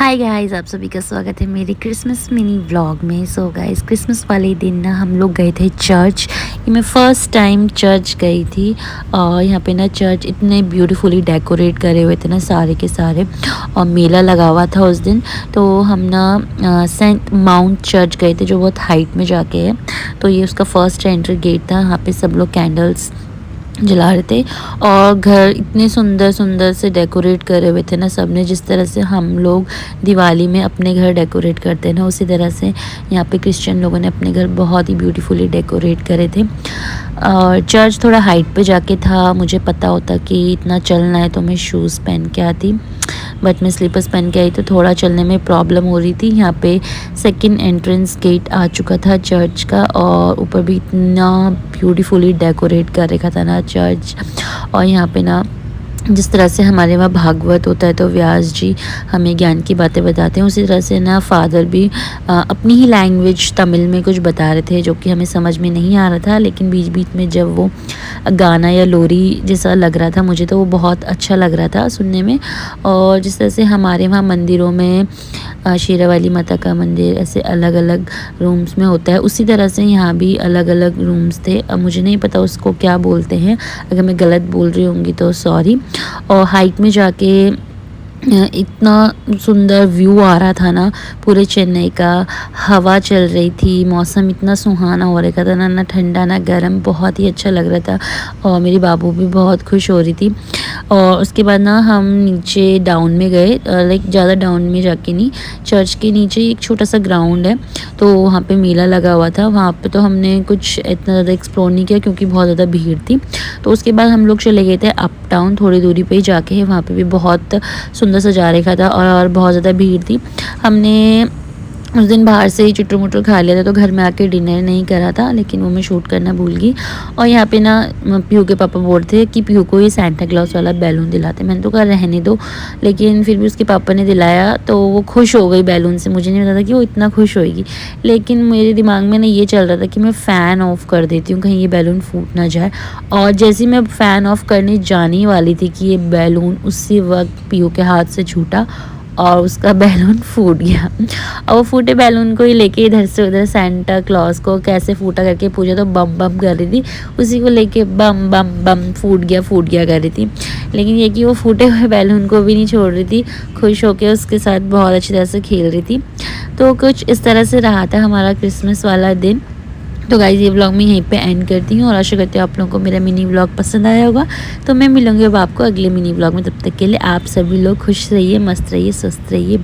Hi guys, आप सभी का स्वागत है मेरे क्रिसमस मिनी व्लॉग में। सो गाइस, क्रिसमस वाले दिन ना हम लोग गए थे चर्च। ये मैं फ़र्स्ट टाइम चर्च गई थी। और यहाँ पे ना चर्च इतने ब्यूटीफुली डेकोरेट करे हुए थे ना सारे के सारे, और मेला लगा हुआ था उस दिन। तो हम ना सेंट माउंट चर्च गए थे जो बहुत हाइट में जाके है। तो ये उसका फ़र्स्ट एंट्री गेट था। यहाँ पे सब लोग कैंडल्स जला रहे थे और घर इतने सुंदर सुंदर से डेकोरेट करे हुए थे ना सब ने। जिस तरह से हम लोग दिवाली में अपने घर डेकोरेट करते हैं ना, उसी तरह से यहाँ पे क्रिश्चियन लोगों ने अपने घर बहुत ही ब्यूटीफुली डेकोरेट करे थे। और चर्च थोड़ा हाइट पे जाके था। मुझे पता होता कि इतना चलना है तो मैं शूज़ पहन के आती, बट मैं स्लीपर्स पहन के आई तो थोड़ा चलने में प्रॉब्लम हो रही थी। यहाँ पे सेकंड एंट्रेंस गेट आ चुका था चर्च का, और ऊपर भी इतना ब्यूटीफुली डेकोरेट कर रखा था ना चर्च। और यहाँ पे ना जिस तरह से हमारे वहाँ भागवत होता है तो व्यास जी हमें ज्ञान की बातें बताते हैं, उसी तरह से ना फादर भी अपनी ही लैंग्वेज तमिल में कुछ बता रहे थे जो कि हमें समझ में नहीं आ रहा था। लेकिन बीच बीच में जब वो गाना या लोरी जैसा लग रहा था मुझे, तो वो बहुत अच्छा लग रहा था सुनने में। और जिस तरह से हमारे वहाँ मंदिरों में शेरावाली माता का मंदिर ऐसे अलग अलग रूम्स में होता है, उसी तरह से यहाँ भी अलग अलग रूम्स थे। अब मुझे नहीं पता उसको क्या बोलते हैं, अगर मैं गलत बोल रही होंगी तो सॉरी। और हाइट में जाके इतना सुंदर व्यू आ रहा था ना पूरे चेन्नई का। हवा चल रही थी, मौसम इतना सुहाना हो रखा था ना, ना ठंडा ना गर्म, बहुत ही अच्छा लग रहा था। और मेरी बाबू भी बहुत खुश हो रही थी। और उसके बाद ना हम नीचे डाउन में गए, लाइक ज़्यादा डाउन में जाके नहीं, चर्च के नीचे एक छोटा सा ग्राउंड है तो वहाँ पे मेला लगा हुआ था। वहाँ पे तो हमने कुछ इतना ज़्यादा एक्सप्लोर नहीं किया क्योंकि बहुत ज़्यादा भीड़ थी। तो उसके बाद हम लोग चले गए थे अप टाउन, थोड़ी दूरी पे ही जाके। वहाँ पे भी बहुत सुंदर सजा रखा था और बहुत ज़्यादा भीड़ थी। हमने उस दिन बाहर से ही चुटर मुटर खा लिया था तो घर में आके डिनर नहीं करा था, लेकिन वो मैं शूट करना भूल गई। और यहाँ पे ना पीहू के पापा बोल रहे थे कि पीहू को ये सेंटा क्लॉज वाला बैलून दिलाते। मैंने तो कहा रहने दो, लेकिन फिर भी उसके पापा ने दिलाया तो वो खुश हो गई बैलून से। मुझे नहीं पता था कि वो इतना खुश होएगी, लेकिन मेरे दिमाग में ना ये चल रहा था कि मैं फ़ैन ऑफ़ कर देती हूँ कहीं ये बैलून फूट ना जाए। और जैसे मैं फ़ैन ऑफ़ करने जाने वाली थी कि ये बैलून उसी वक्त पीहू के हाथ से छूटा और उसका बैलून फूट गया। और वो फूटे बैलून को ही लेके इधर से उधर सेंटा क्लॉज को कैसे फूटा करके पूछा तो बम बम कर रही थी, उसी को लेके बम बम बम फूट गया कर रही थी। लेकिन ये कि वो फूटे हुए बैलून को भी नहीं छोड़ रही थी, खुश होकर उसके साथ बहुत अच्छी तरह से खेल रही थी। तो कुछ इस तरह से रहा था हमारा क्रिसमस वाला दिन। तो गाइस, ये व्लॉग मैं यहीं पे एंड करती हूँ और आशा करती हूँ आप लोगों को मेरा मिनी व्लॉग पसंद आया होगा। तो मैं मिलूंगी अब आपको अगले मिनी व्लॉग में। तब तक के लिए आप सभी लोग खुश रहिए, मस्त रहिए, स्वस्थ रहिए।